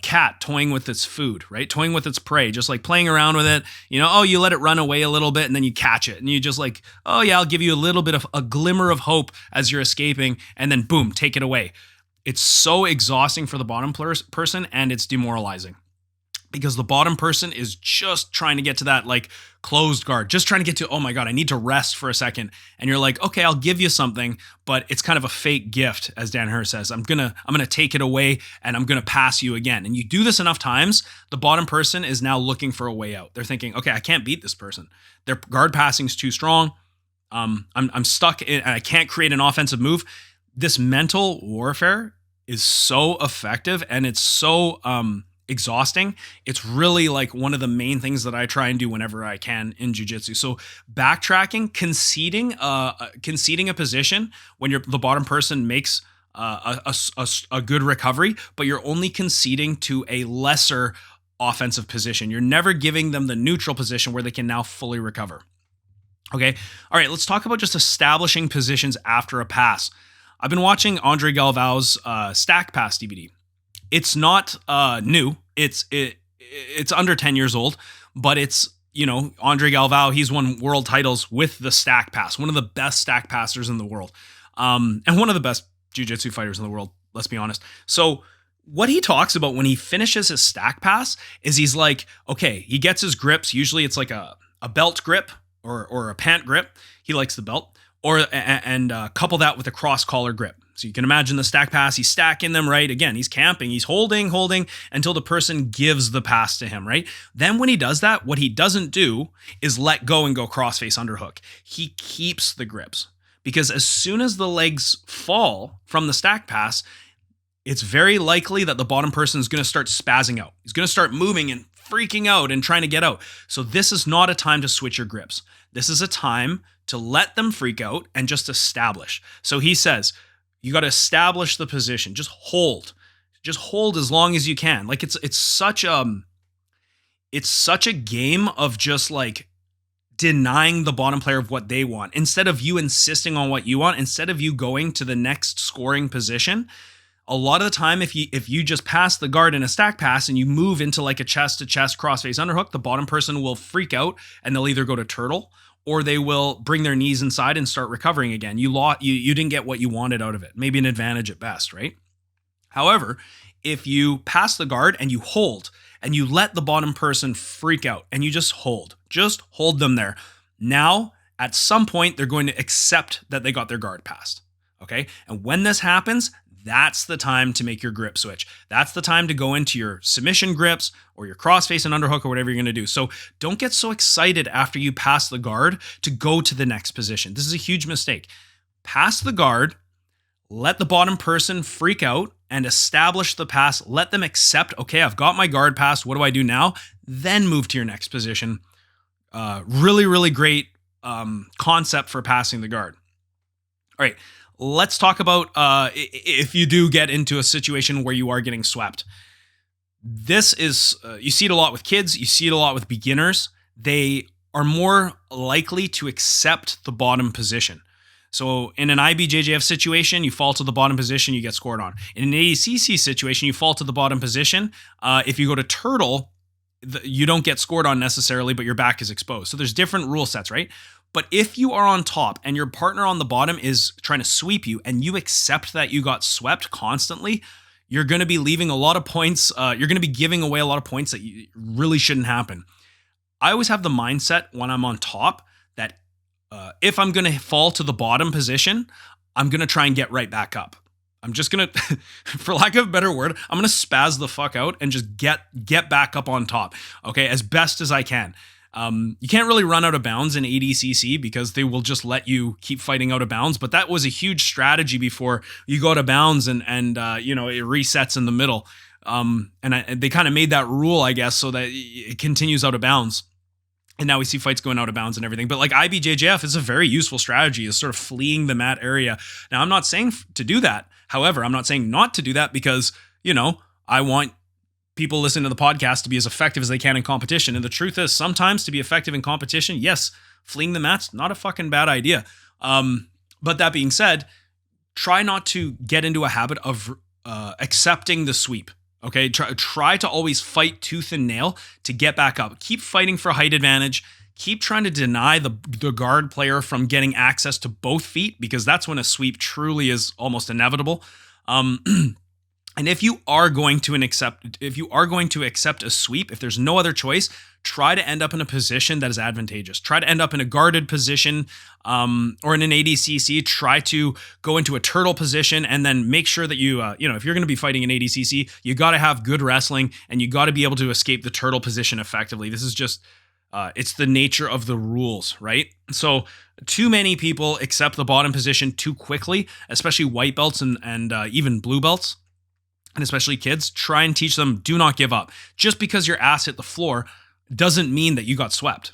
cat toying with its food, right? Toying with its prey, just like playing around with it. You let it run away a little bit and then you catch it. And you just like, oh yeah, I'll give you a little bit of a glimmer of hope as you're escaping, and then boom, take it away. It's so exhausting for the bottom person, and it's demoralizing. Because the bottom person is just trying to get to that like closed guard, just trying to get to, oh my God, I need to rest for a second. And you're like, okay, I'll give you something, but it's kind of a fake gift, as Dan Hur says. I'm gonna take it away and I'm gonna pass you again. And you do this enough times, the bottom person is now looking for a way out. They're thinking, okay, I can't beat this person. Their guard passing is too strong. I'm stuck and I can't create an offensive move. This mental warfare is so effective and it's so exhausting. It's really like one of the main things that I try and do whenever I can in jiu-jitsu. So backtracking, conceding a position when the bottom person makes a good recovery, but you're only conceding to a lesser offensive position. You're never giving them the neutral position where they can now fully recover. Okay. All right. Let's talk about just establishing positions after a pass. I've been watching Andre Galvao's Stack Pass DVD. It's not new. It's under 10 years old, but it's, Andre Galvao, he's won world titles with the stack pass, one of the best stack passers in the world. And one of the best jiu-jitsu fighters in the world, let's be honest. So what he talks about when he finishes his stack pass is he's like, okay, he gets his grips. Usually it's like a belt grip or a pant grip. He likes the belt, and couple that with a cross collar grip. So you can imagine the stack pass, he's stacking them, right? Again, he's camping, he's holding until the person gives the pass to him, right? Then when he does that, what he doesn't do is let go and go crossface underhook. He keeps the grips because as soon as the legs fall from the stack pass, it's very likely that the bottom person is going to start spazzing out. He's going to start moving and freaking out and trying to get out. So this is not a time to switch your grips. This is a time to let them freak out and just establish. So he says, you got to establish the position. Just hold. Just hold as long as you can. Like it's such a game of just like denying the bottom player of what they want. Instead of you insisting on what you want, instead of you going to the next scoring position, a lot of the time, if you just pass the guard in a stack pass and you move into like a chest to chest crossface underhook, the bottom person will freak out and they'll either go to turtle or they will bring their knees inside and start recovering again. You didn't get what you wanted out of it. Maybe an advantage at best, right? However, if you pass the guard and you hold and you let the bottom person freak out and you just hold them there. Now, at some point, they're going to accept that they got their guard passed. Okay. And when this happens, that's the time to make your grip switch. That's the time to go into your submission grips or your crossface and underhook or whatever you're going to do. So don't get so excited after you pass the guard to go to the next position. This is a huge mistake. Pass the guard, let the bottom person freak out and establish the pass. Let them accept, okay, I've got my guard pass. What do I do now? Then move to your next position. Really, really great concept for passing the guard. All right. Let's talk about if you do get into a situation where you are getting swept. This is, you see it a lot with kids. You see it a lot with beginners. They are more likely to accept the bottom position. So in an IBJJF situation, you fall to the bottom position, you get scored on. In an ADCC situation, you fall to the bottom position. If you go to turtle, you don't get scored on necessarily, but your back is exposed. So there's different rule sets, right? But if you are on top and your partner on the bottom is trying to sweep you and you accept that you got swept constantly, you're going to be leaving a lot of points. You're going to be giving away a lot of points that really shouldn't happen. I always have the mindset when I'm on top that if I'm going to fall to the bottom position, I'm going to try and get right back up. I'm just going to, for lack of a better word, I'm going to spaz the fuck out and just get back up on top, okay, as best as I can. You can't really run out of bounds in ADCC because they will just let you keep fighting out of bounds. But that was a huge strategy before you go out of bounds and it resets in the middle. They kind of made that rule, I guess, so that it continues out of bounds. And now we see fights going out of bounds and everything. But like IBJJF is a very useful strategy, is sort of fleeing the mat area. Now, I'm not saying to do that. However, I'm not saying not to do that because, I want people listening to the podcast to be as effective as they can in competition. And the truth is, sometimes to be effective in competition, yes, fleeing the mat's not a fucking bad idea. But that being said, try not to get into a habit of accepting the sweep. Okay, try to always fight tooth and nail to get back up. Keep fighting for height advantage. Keep trying to deny the guard player from getting access to both feet, because that's when a sweep truly is almost inevitable. And if you are going to accept a sweep, if there's no other choice, try to end up in a position that is advantageous. Try to end up in a guarded position, or in an ADCC. Try to go into a turtle position, and then make sure that you, if you're going to be fighting an ADCC, you got to have good wrestling, and you got to be able to escape the turtle position effectively. This is just, it's the nature of the rules, right? So too many people accept the bottom position too quickly, especially white belts and even blue belts. And especially kids, try and teach them, do not give up. Just because your ass hit the floor doesn't mean that you got swept,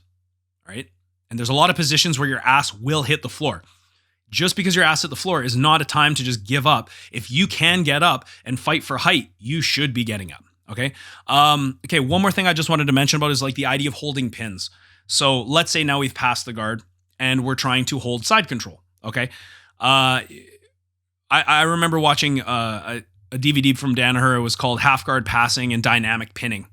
right? And there's a lot of positions where your ass will hit the floor. Just because your ass hit the floor is not a time to just give up. If you can get up and fight for height, you should be getting up, okay? Okay, one more thing I just wanted to mention about is like the idea of holding pins. So let's say now we've passed the guard and we're trying to hold side control, okay? I remember watching a DVD from Danaher. It was called Half Guard Passing and Dynamic Pinning.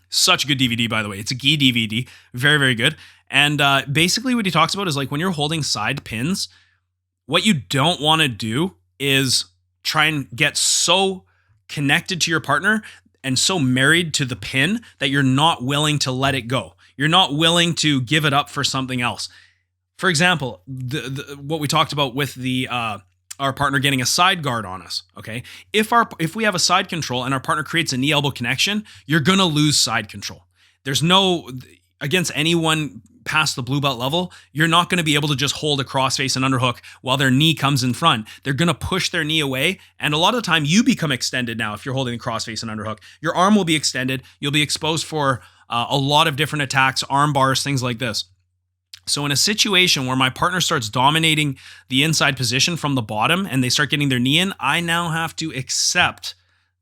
Such a good DVD, by the way. It's a gi DVD. Very, very good. And basically what he talks about is like when you're holding side pins, what you don't want to do is try and get so connected to your partner and so married to the pin that you're not willing to let it go. You're not willing to give it up for something else. For example, what we talked about with our partner getting a side guard on us, okay? If we have a side control and our partner creates a knee elbow connection, you're gonna lose side control. There's no, against anyone past the blue belt level, you're not going to be able to just hold a crossface and underhook while their knee comes in front. They're going to push their knee away. And a lot of the time you become extended now if you're holding a crossface and underhook. Your arm will be extended. You'll be exposed for a lot of different attacks, arm bars, things like this. So in a situation where my partner starts dominating the inside position from the bottom and they start getting their knee in, I now have to accept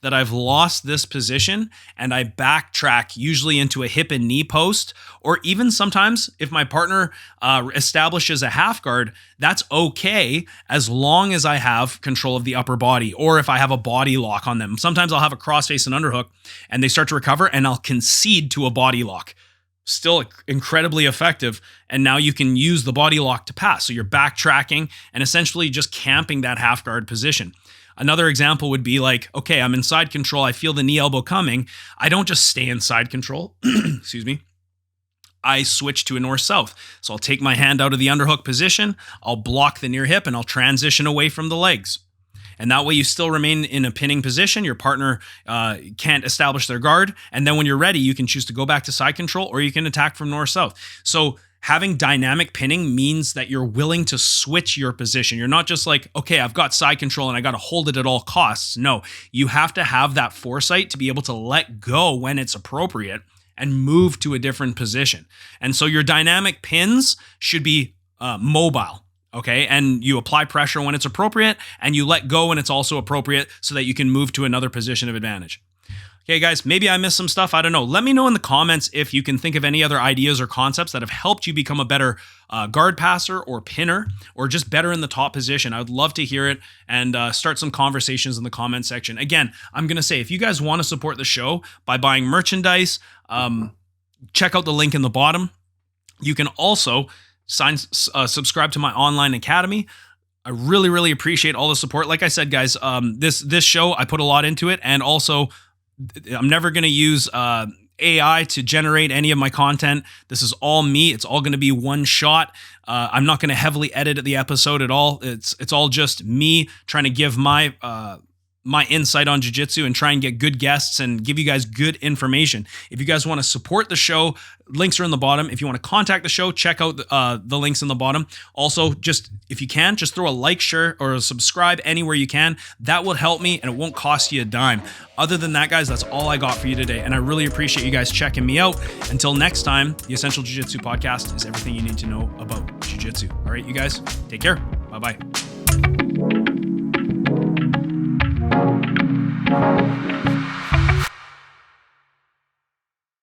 that I've lost this position and I backtrack usually into a hip and knee post, or even sometimes if my partner establishes a half guard, that's okay as long as I have control of the upper body, or if I have a body lock on them. Sometimes I'll have a crossface and underhook and they start to recover and I'll concede to a body lock. Still incredibly effective. And now you can use the body lock to pass. So you're backtracking and essentially just camping that half guard position. Another example would be like, okay, I'm in side control. I feel the knee elbow coming. I don't just stay in side control. Excuse me. I switch to a north-south. So I'll take my hand out of the underhook position. I'll block the near hip and I'll transition away from the legs. And that way you still remain in a pinning position. Your partner can't establish their guard. And then when you're ready, you can choose to go back to side control or you can attack from north-south. So having dynamic pinning means that you're willing to switch your position. You're not just like, okay, I've got side control and I got to hold it at all costs. No, you have to have that foresight to be able to let go when it's appropriate and move to a different position. And so your dynamic pins should be mobile. Okay, and you apply pressure when it's appropriate and you let go when it's also appropriate so that you can move to another position of advantage. Okay, guys, maybe I missed some stuff. I don't know. Let me know in the comments if you can think of any other ideas or concepts that have helped you become a better guard passer or pinner, or just better in the top position. I would love to hear it and start some conversations in the comment section. Again, I'm going to say, if you guys want to support the show by buying merchandise, check out the link in the bottom. You can also subscribe to my online academy. I really, really appreciate all the support. Like I said, guys, this show, I put a lot into it, and also I'm never going to use AI to generate any of my content. This is all me. It's all going to be one shot. I'm not going to heavily edit the episode at all. It's all just me trying to give my insight on jiu-jitsu and try and get good guests and give you guys good information. If you guys want to support the show, links are in the bottom. If you want to contact the show, check out the links in the bottom. Also, just if you can, just throw a like, share, or a subscribe anywhere you can. That will help me and it won't cost you a dime. Other than that, guys, that's all I got for you today. And I really appreciate you guys checking me out. Until next time, the Essential Jiu-Jitsu Podcast is everything you need to know about jiu-jitsu. All right, you guys, take care. Bye-bye.